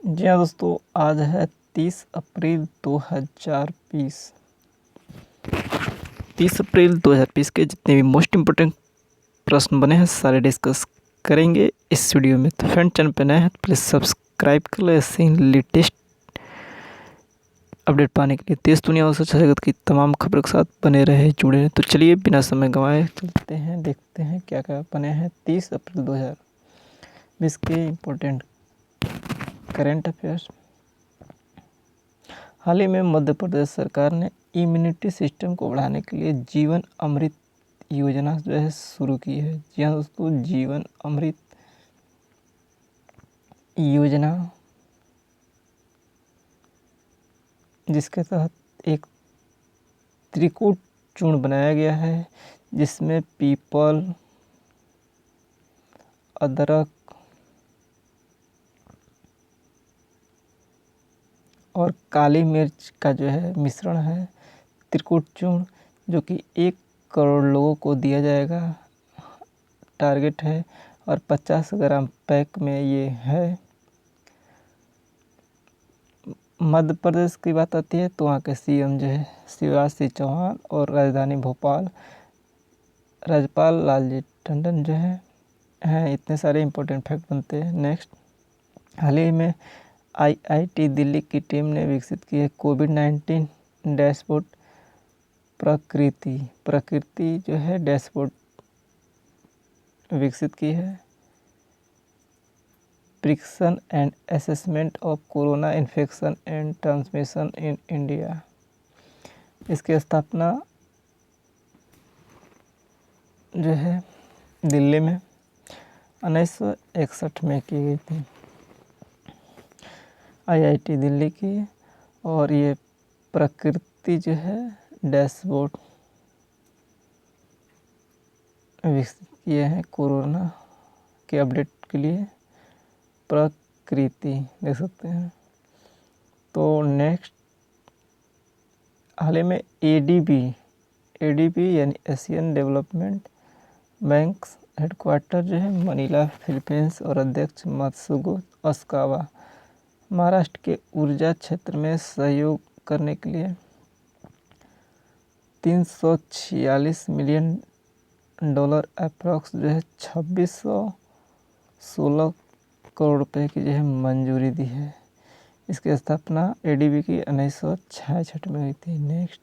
जी हाँ दोस्तों, आज है 30 अप्रैल 2020। 30 अप्रैल 2020 के जितने भी मोस्ट इम्पोर्टेंट प्रश्न बने हैं सारे डिस्कस करेंगे इस वीडियो में। तो फ्रेंड, चैनल पे नए हैं तो प्लीज़ सब्सक्राइब कर लो ऐसे ही लेटेस्ट अपडेट पाने के लिए। देश दुनिया और सच्चा जगत की तमाम खबरों के साथ बने रहे, जुड़े रहे। तो चलिए बिना समय गंवाए चलते हैं, देखते हैं क्या क्या बने हैं 30 अप्रैल 2020 के इम्पोर्टेंट करेंट अफेयर्स। हाल ही में मध्य प्रदेश सरकार ने इम्यूनिटी सिस्टम को बढ़ाने के लिए जीवन अमृत योजना जो है शुरू की है। जी हाँ दोस्तों, जीवन अमृत योजना, जिसके तहत एक त्रिकूट चूर्ण बनाया गया है जिसमें पीपल, अदरक और काली मिर्च का जो है मिश्रण है। त्रिकूट चूर्ण जो कि 1 करोड़ लोगों को दिया जाएगा, टारगेट है। और 50 ग्राम पैक में ये है। मध्य प्रदेश की बात आती है तो वहाँ के सीएम जो है शिवराज सिंह चौहान, और राजधानी भोपाल राज्यपाल लालजी टंडन जो है। इतने सारे इम्पोर्टेंट फैक्ट बनते हैं। नेक्स्ट, हाल ही में आईआईटी दिल्ली की टीम ने विकसित की है कोविड-19 डैशबोर्ड प्रकृति जो है डैशबोर्ड विकसित की है। Prediction and assessment of corona infection and transmission in India, इसकी स्थापना जो है दिल्ली में 1961 में की गई थी, आईआईटी दिल्ली की। और ये प्रकृति जो है डैशबोर्ड विकसित किए हैं कोरोना के अपडेट के लिए। प्रकृति देख सकते हैं। तो नेक्स्ट, हाल ही में एडीबी यानी एशियन डेवलपमेंट बैंक हेडक्वार्टर जो है मनीला फिलीपींस और अध्यक्ष मात्सुगो ओसाकावा महाराष्ट्र के ऊर्जा क्षेत्र में सहयोग करने के लिए 346 मिलियन डॉलर अप्रॉक्स जो है 2616 करोड़ रुपए की जो है मंजूरी दी है। इसकी स्थापना एडीबी की 1966 में हुई थी। नेक्स्ट,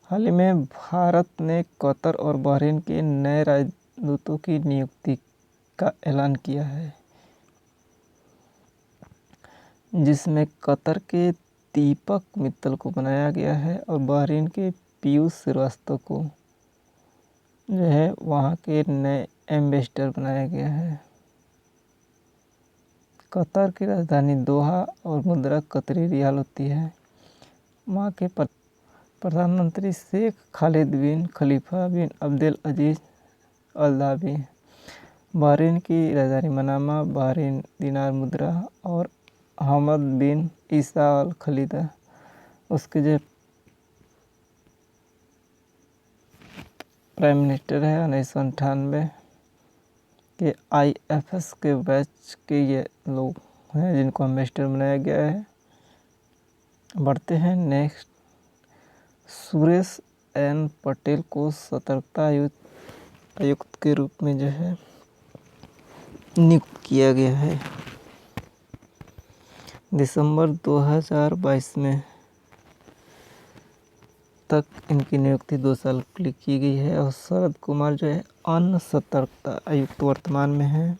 हाल ही में भारत ने कतर और बहरीन के नए राजदूतों की नियुक्ति का ऐलान किया है, जिसमें कतर के दीपक मित्तल को बनाया गया है और बहरीन के पीयूष श्रीवास्तव को जो है वहाँ के नए एम्बेसडर बनाया गया है। कतर की राजधानी दोहा और मुद्रा कतरी रियाल होती है। वहाँ के प्रधानमंत्री शेख खालिद बिन खलीफा बिन अब्दुल अजीज अल धाबी। बहरीन की राजधानी मनामा, बहरीन दिनार मुद्रा। और अहमद बिन ईसा अल खलीदा उसके जो प्राइम मिनिस्टर है 1998 के आईएफएस के बैच के ये लोग हैं जिनको एम्बेसडर बनाया गया है। बढ़ते हैं नेक्स्ट, सुरेश एन पटेल को सतर्कता आयुक्त के रूप में जो है नियुक्त किया गया है। दिसंबर 2022 में तक इनकी नियुक्ति 2 साल के लिए की गई है। और शरद कुमार जो है अन्न सतर्कता आयुक्त वर्तमान में है।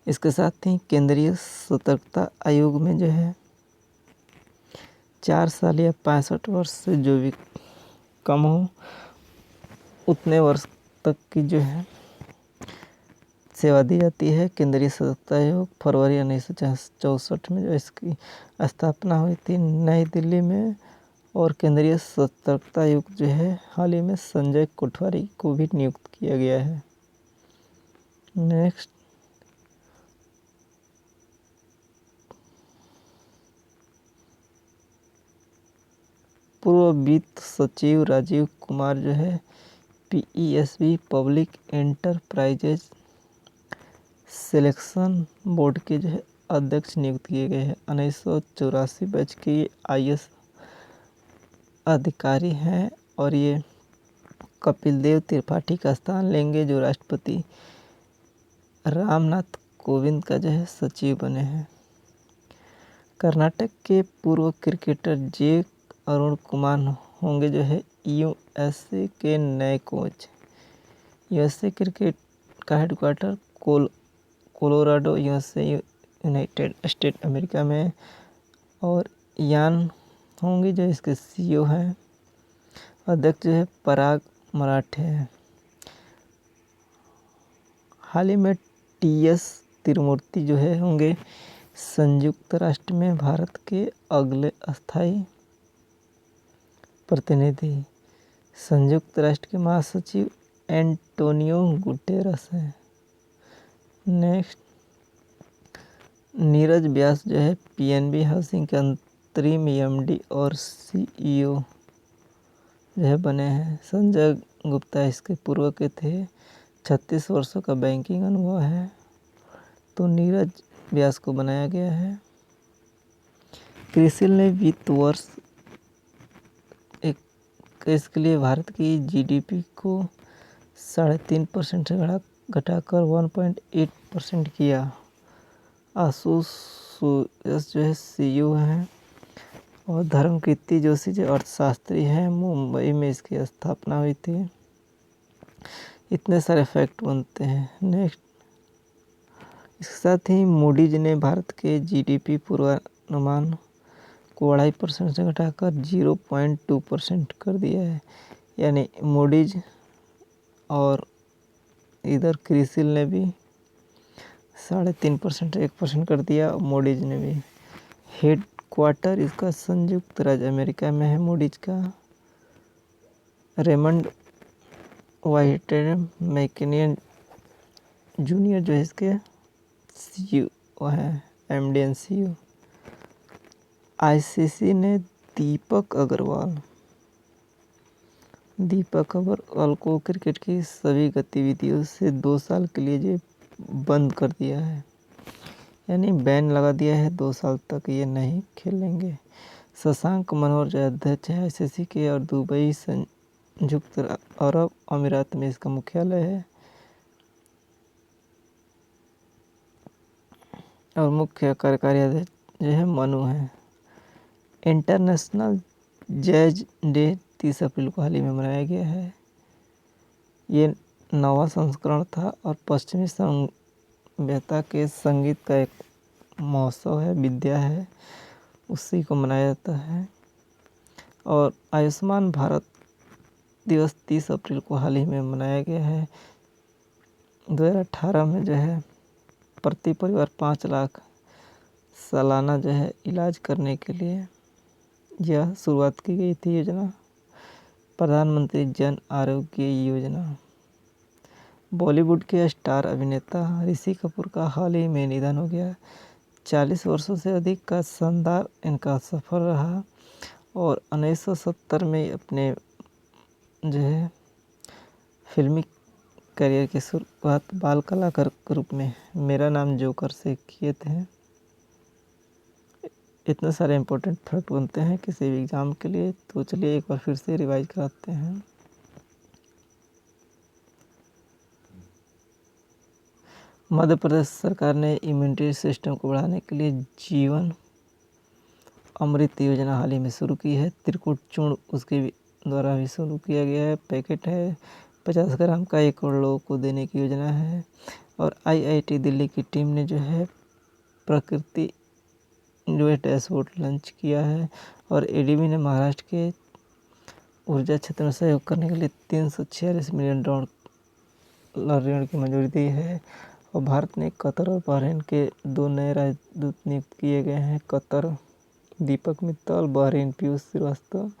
इसके साथ ही केंद्रीय सतर्कता आयोग में जो है 4 साल या 65 वर्ष से जो भी कम हो उतने वर्ष तक की जो है सेवा दी जाती है। केंद्रीय सतर्कता आयोग फरवरी 1964 में जो इसकी स्थापना हुई थी नई दिल्ली में। और केंद्रीय सतर्कता आयुक्त जो है हाल ही में संजय कोठवारी को भी नियुक्त किया गया है। नेक्स्ट, पूर्व वित्त सचिव राजीव कुमार जो है PESB public enterprises selection board के जो है अध्यक्ष नियुक्त किए गए हैं। 1984 बैच के IAS अधिकारी हैं और ये कपिल देव त्रिपाठी का स्थान लेंगे, जो राष्ट्रपति रामनाथ कोविंद का जो है सचिव बने हैं। कर्नाटक के पूर्व क्रिकेटर जे अरुण कुमार होंगे जो है USA के नए कोच। USA क्रिकेट का headquarter Colorado USA United state America में, और यान होंगे जो इसके CEO हैं। अध्यक्ष जो है पराग मराठे हैं। हाल ही में TS तिरुमूर्ति जो है होंगे संयुक्त राष्ट्र में भारत के अगले अस्थायी प्रतिनिधि। संयुक्त राष्ट्र के महासचिव एंटोनियो गुटेरस हैं। नेक्स्ट, नीरज व्यास जो है PNB हाउसिंग के अंतरिम MD और CEO जो है बने हैं। संजय गुप्ता इसके पूर्व के थे। 36 वर्षों का बैंकिंग अनुभव है, तो नीरज व्यास को बनाया गया है। क्रिसिल ने वित्त वर्ष 21 के लिए भारत की GDP को 3.5% से घटाकर 1.8% किया। आशुष सुयश जो है CEO हैं, और धर्मकीर्ति जोशी जो अर्थशास्त्री हैं, मुंबई में इसकी स्थापना हुई थी। इतने सारे फैक्ट बनते हैं। नेक्स्ट, इसके साथ ही मूडीज ने भारत के GDP पूर्वानुमान को 2.5% से घटाकर 0.2% कर दिया है। यानी मूडीज और इधर क्रिसिल ने भी 3.5% 1% कर दिया, मूडीज ने भी। हेड क्वार्टर इसका संयुक्त राज्य अमेरिका में है मूडीज का। रेमंड वाइटेन मैकेनियन जूनियर जो है इसके CEO हैं, MD एंड CEO। ICC ने दीपक अग्रवाल को क्रिकेट की सभी गतिविधियों से 2 साल के लिए जो बंद कर दिया है, यानी बैन लगा दिया है। 2 साल तक ये नहीं खेलेंगे। शशांक मनोहर जो अध्यक्ष है ICC के, और दुबई संयुक्त अरब अमीरात में इसका मुख्यालय है। और मुख्य कार्यकारी अध्यक्ष जो है मनु है। इंटरनेशनल जैज डे 30 अप्रैल को हाल ही में मनाया गया है। ये 9वां संस्करण था और पश्चिमी सभ्यता के संगीत का एक महोत्सव है, विद्या है, उसी को मनाया जाता है। और आयुष्मान भारत दिवस 30 अप्रैल को हाल ही में मनाया गया है। 2018 में जो है प्रति परिवार 5 लाख सालाना जो है इलाज करने के लिए यह शुरुआत की गई थी योजना, प्रधानमंत्री जन आरोग्य योजना। बॉलीवुड के स्टार अभिनेता ऋषि कपूर का हाल ही में निधन हो गया। 40 वर्षों से अधिक का शानदार इनका सफ़र रहा, और 1970 में अपने जो है फिल्मी करियर की शुरुआत बाल कलाकार के रूप में मेरा नाम जोकर से किए थे। इतने सारे इम्पोर्टेंट फैक्ट बनते हैं किसी भी एग्ज़ाम के लिए, तो चलिए एक बार फिर से रिवाइज कराते हैं। मध्य प्रदेश सरकार ने इम्यूनिटी सिस्टम को बढ़ाने के लिए जीवन अमृत योजना हाल ही में शुरू की है। त्रिकुट चूर्ण उसके द्वारा भी शुरू किया गया है। पैकेट है 50 ग्राम का, 1 करोड़ लोगों को देने की योजना है। और IIT दिल्ली की टीम ने जो है प्रकृति जो है डैशबोर्ड लॉन्च किया है। और ADB ने महाराष्ट्र के ऊर्जा क्षेत्र में सहयोग करने के लिए $346 मिलियन ऋण की मंजूरी दी है। और भारत ने कतर और बहरीन के 2 नए राजदूत नियुक्त किए गए हैं। कतर दीपक मित्तल, बहरीन पीयूष श्रीवास्तव,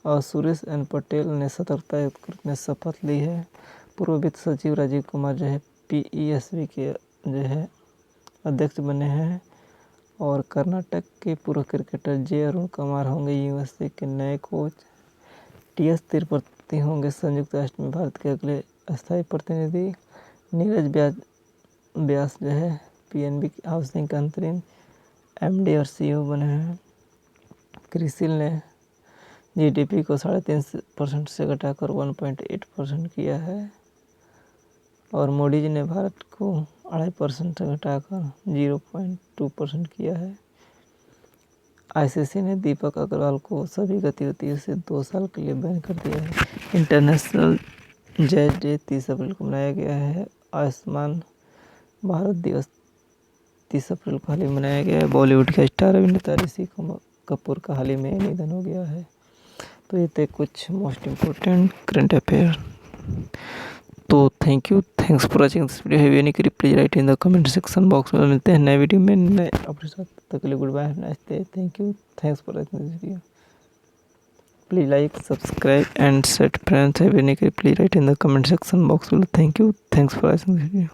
और सुरेश एन पटेल ने सतर्कता आयुक्त के रूप में शपथ ली है। पूर्व वित्त सचिव राजीव कुमार जो है PESB के जो है अध्यक्ष बने हैं। और कर्नाटक के पूर्व क्रिकेटर जे अरुण कुमार होंगे USA के नए कोच। TS व्यक्ति होंगे संयुक्त राष्ट्र में भारत के अगले अस्थायी प्रतिनिधि। नीरज व्यास जो है पीएनबी हाउसिंग का अंतरिम एमडी और सीईओ बने हैं। क्रिसिल ने जीडीपी को 3.5% से घटाकर 1.8% किया है। और मोडीज ने भारत को 2.5% से घटाकर 0.2% किया है। आईसीसी ने दीपक अग्रवाल को सभी गतिविधियों से 2 साल के लिए बैन कर दिया है। इंटरनेशनल जैज डे 30 अप्रैल को मनाया गया है। आयुष्मान भारत दिवस 30 अप्रैल को हाल ही मनाया गया है। बॉलीवुड के स्टार अभिनेता ऋषि कपूर का हाल ही में निधन हो गया है। तो ये थे कुछ मोस्ट इम्पोर्टेंट करंट अफेयर। तो thanks for watching this video. Have any query please write in the comment section box में। मिलते हैं नए वीडियो में नए अपने साथ। तब तक के लिए गुड बाय, नमस्ते, thanks for watching this video. Please like, subscribe and set friends. Have any query please write in the comment section box में। Thanks for watching this video.